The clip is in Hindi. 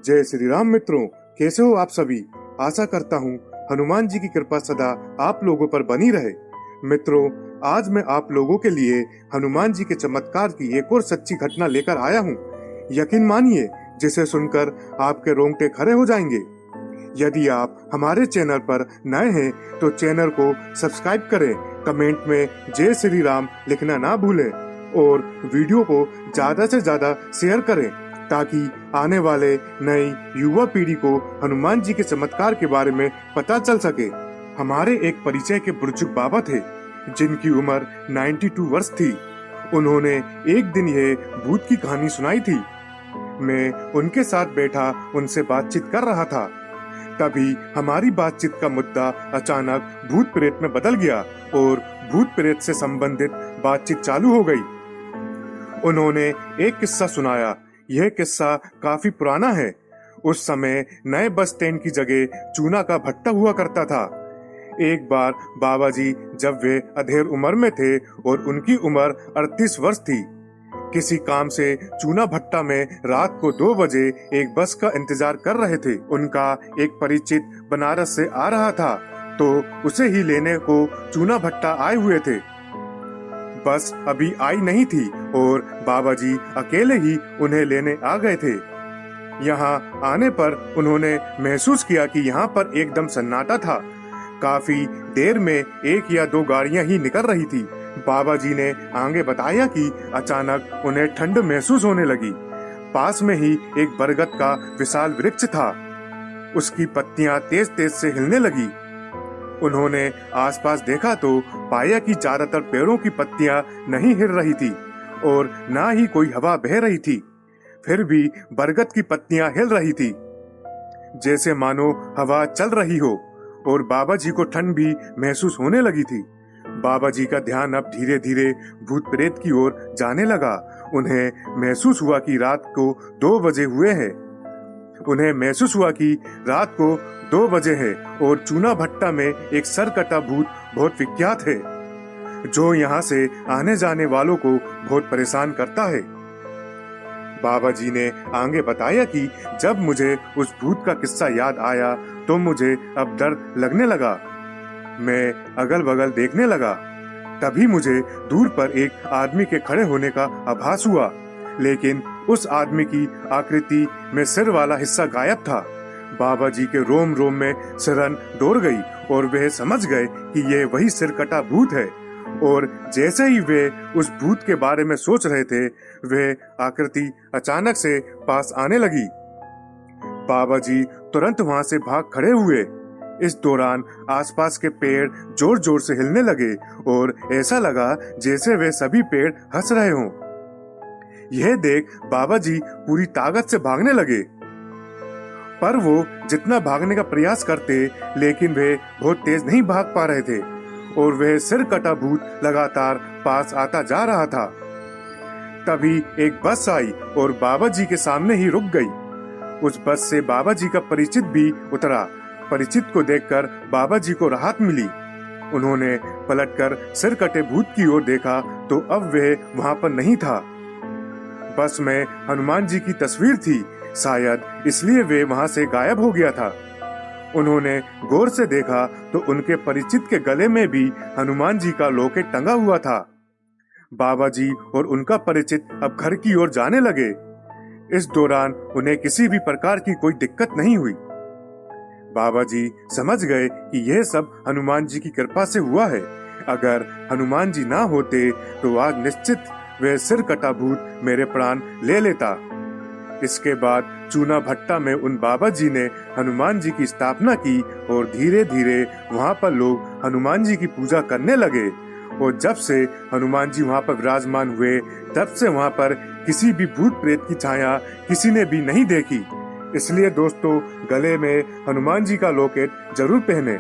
जय श्री राम मित्रों, कैसे हो आप सभी। आशा करता हूँ हनुमान जी की कृपा सदा आप लोगों पर बनी रहे। मित्रों, आज मैं आप लोगों के लिए हनुमान जी के चमत्कार की एक और सच्ची घटना लेकर आया हूँ। यकीन मानिए, जिसे सुनकर आपके रोंगटे खड़े हो जाएंगे। यदि आप हमारे चैनल पर नए हैं तो चैनल को सब्सक्राइब करें, कमेंट में जय श्री राम लिखना ना भूलें और वीडियो को ज्यादा से ज्यादा शेयर करें ताकि आने वाले नई युवा पीढ़ी को हनुमान जी के चमत्कार के बारे में पता चल सके। हमारे एक परिचय के बुजुर्ग बाबा थे जिनकी उम्र 92 वर्ष थी। उन्होंने एक दिन यह भूत की कहानी सुनाई थी। मैं उनके साथ बैठा उनसे बातचीत कर रहा था। तभी हमारी बातचीत का मुद्दा अचानक भूत प्रेत में बदल गया और भूत प्रेत से संबंधित बातचीत चालू हो गई। उन्होंने एक किस्सा सुनाया। यह किस्सा काफी पुराना है। उस समय नए बस स्टैंड की जगह चूना का भट्टा हुआ करता था। एक बार बाबा जी जब वे अधेड़ उम्र में थे और उनकी उम्र 38 वर्ष थी, किसी काम से चूना भट्टा में रात को 2 बजे एक बस का इंतजार कर रहे थे। उनका एक परिचित बनारस से आ रहा था तो उसे ही लेने को चूना भट्टा आए हुए थे। बस अभी आई नहीं थी और बाबा जी अकेले ही उन्हें लेने आ गए थे। यहाँ आने पर उन्होंने महसूस किया कि यहाँ पर एकदम सन्नाटा था। काफी देर में 1 या 2 गाड़ियां ही निकल रही थी। बाबा जी ने आगे बताया कि अचानक उन्हें ठंड महसूस होने लगी। पास में ही एक बरगद का विशाल वृक्ष था। उसकी पत्तियां तेज तेज से हिलने लगी। उन्होंने आसपास देखा तो पाया कि ज्यादातर पेड़ों की पत्तियां नहीं हिल रही थी और ना ही कोई हवा बह रही थी। फिर भी बरगद की पत्तियां हिल रही थी, जैसे मानो हवा चल रही हो, और बाबा जी को ठंड भी महसूस होने लगी थी। बाबा जी का ध्यान अब धीरे धीरे भूत प्रेत की ओर जाने लगा। उन्हें महसूस हुआ कि रात को 2 बजे हुए हैं। उन्हें महसूस हुआ कि रात को 2 बजे है और चूना भट्टा में एक सरकटा भूत बहुत विख्यात है जो यहाँ से आने जाने वालों को बहुत परेशान करता है। बाबा जी ने आगे बताया कि जब मुझे उस भूत का किस्सा याद आया तो मुझे अब डर लगने लगा। मैं अगल बगल देखने लगा। तभी मुझे दूर पर एक आदमी के खड़े होने का आभास हुआ, लेकिन उस आदमी की आकृति में सिर वाला हिस्सा गायब था। बाबा जी के रोम रोम में सिरन दौड़ गई और वे समझ गए कि यह वही सिरकटा भूत है। और जैसे ही वे उस भूत के बारे में सोच रहे थे, वह आकृति अचानक से पास आने लगी। बाबा जी तुरंत वहां से भाग खड़े हुए। इस दौरान आसपास के पेड़ जोर जोर से हिलने लगे और ऐसा लगा जैसे वे सभी पेड़ हंस रहे हों। यह देख बाबा जी पूरी ताकत से भागने लगे, पर वो जितना भागने का प्रयास करते लेकिन वे बहुत तेज नहीं भाग पा रहे थे और वह सिर कटा भूत लगातार पास आता जा रहा था। तभी एक बस आई और बाबा जी के सामने ही रुक गई। उस बस से बाबा जी का परिचित भी उतरा। परिचित को देखकर बाबा जी को राहत मिली। उन्होंने पलटकर सिर कटे भूत की ओर देखा तो अब वह वहां पर नहीं था। बस में हनुमान जी की तस्वीर थी, शायद इसलिए वे वहां से गायब हो गया था। उन्होंने गौर से देखा तो उनके परिचित के गले में भी हनुमान जी का लॉकेट टंगा हुआ था। बाबा जी और उनका परिचित अब घर की ओर जाने लगे। इस दौरान उन्हें किसी भी प्रकार की कोई दिक्कत नहीं हुई। बाबा जी समझ गए कि यह सब हनुमान जी की कृपा से हुआ है। अगर हनुमान जी ना होते तो आज निश्चित वह सिर कटा भूत मेरे प्राण ले लेता। इसके बाद चूना भट्टा में उन बाबा जी ने हनुमान जी की स्थापना की और धीरे धीरे वहां पर लोग हनुमान जी की पूजा करने लगे। और जब से हनुमान जी वहां पर विराजमान हुए, तब से वहां पर किसी भी भूत प्रेत की छाया किसी ने भी नहीं देखी। इसलिए दोस्तों, गले में हनुमान जी का लॉकेट जरूर पहने।